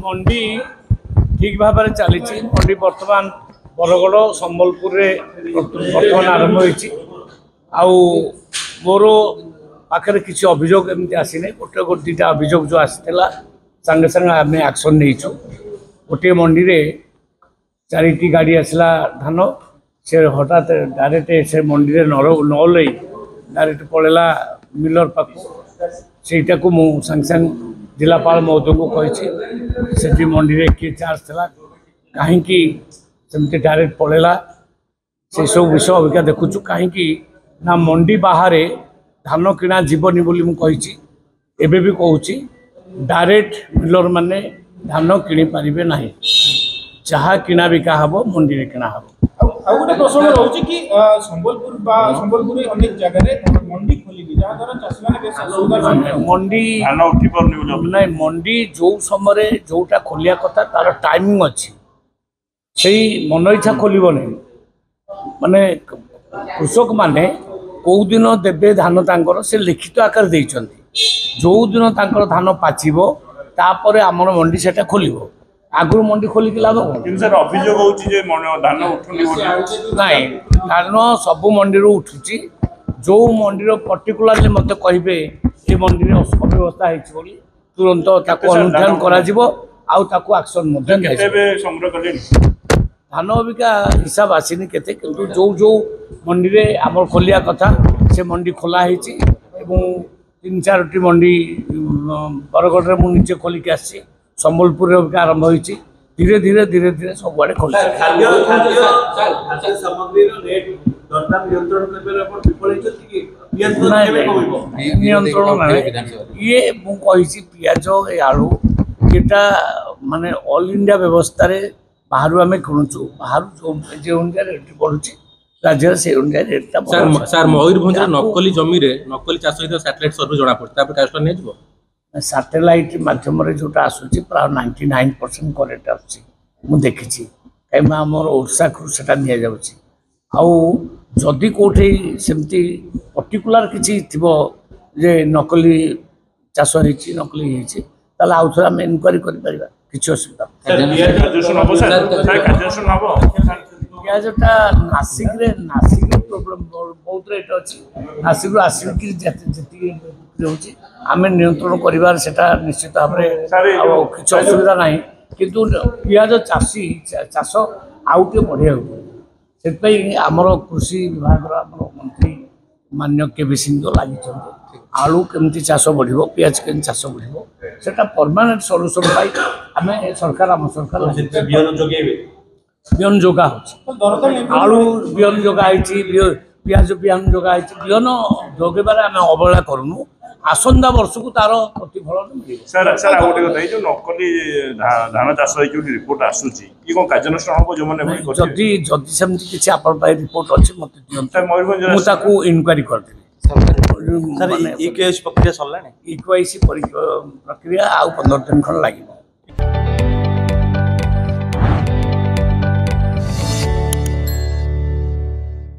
मंडी ठीक भाव में चली मंडी बर्तमान बरगड़ संबलपुर बर्तमान आरंभ हो मोर पाखे किसी अभियोग एमती आसीनी गोटे गोटे दुटा अभियोग जो आसाला सांगे सांगे आम एक्शन नहीं गोटे मंडी रे 4टी गाड़ी आसला धान से हठात डायरेक्ट से मंडी न लई डायरेक्ट पड़ेला मिलर पाक सेटा को मु सांगे सांगे जिलापाल महोदय को कही से मंडी रे किए चार्ज था कहीं सेमती डायरेक्ट पड़ेला से सब विषय अभिका देखुचु कहीं ना मंडी बाहर धान किणा जीवनी बोली मुझे एबे भी कहूँ डायरेक्ट मिलर माने धान किणी पारे ना जहाँ किणा बिका हम मंडी रे किणा हम गोटे प्रश्न रोचे कि संबलपुर अनेक जगह मंडी खोली जहाँ द्वारा चाषी मंडी ना मंडी जो समय जोटा खोलिया कथा तार टाइमिंग अच्छी से मन इच्छा खोल माने कृषक माने कौ दिन देवे धान तांकर से लिखित आकार देइचंती जो दिन तांकर धान पाचिबो तापर आमर मंडी सेटा खोलिबो आगु मंडी खोल लाभ अभियोग होची जे धान उठुनी नाई धान सब मंडी उठुची जो मंडी पर्टिकुलारली मत कहे ये मंडी अव्यवस्था होती तुरंत अनुधान करा आउ एक्शन धान अबिका हिसाब आसीनी केते किंतु जो जो मंडी रे आमर खोलिया कथा से मंडी खोला होती 3-4टी मंडी बरगढ़ में मुझे खोलिक आसी संबलपुर आरंभ होती धीरे धीरे धीरे धीरे सब आड़े खोल नियंत्रण ये मुझे पियाज आलू ये माने ऑल इंडिया व्यवस्था रे बाहर आम किणुचु बाहर जो अनुसार रेट बढ़ुची राज्य से अनुसार रेट सर मयूरभंज नकली जमी रे नकली चाष सैटेलाइट सर्वे जना पड़ता नहीं सैटेलाइट माध्यम जोटा आसूची प्राय 99% करेक्ट आसूची मु देखी कहीं आमर ओडा को जदि कौटे सेमती पर्टिकुलर किसी जे नकली चाष नकली आउ थे आम इनक्वारी कर किसी असुविधा पियाजटा नासिक प्रोब्लेम बहुत रेट अच्छी नासिक आसिक आम नियंत्रण कर निश्चित भाव में किसी असुविधा ना किंतु पियाज चाषी चाष आउटे बढ़िया से आमर कृषि विभाग मंत्री मान्य केबी सिंह लगी आलू केमती चाष बढ़ पियाज केमती चाष बढ़ से परमानेंट सल्यूशन पाई आम सरकार आम सरकार बिहन जोगा आलू बिहन जोगाई पियाज बिहन जोगाई बिहन जोगेबार आम अवहेला करूँ आसंदा वर्ष को तार प्रतिफलन मिले सर सर गोटे कथा जो नकली धान चाष रिपोर्ट आसूची कौन कार्यानुष्ठान हम जो मैंने जदि जदि सेमती किसी आपण पाई रिपोर्ट अच्छे मत दिखाँ इनक्वारी करदेवी प्रक्रिया सरला प्रक्रिया आउ 15 दिन खंड लगे।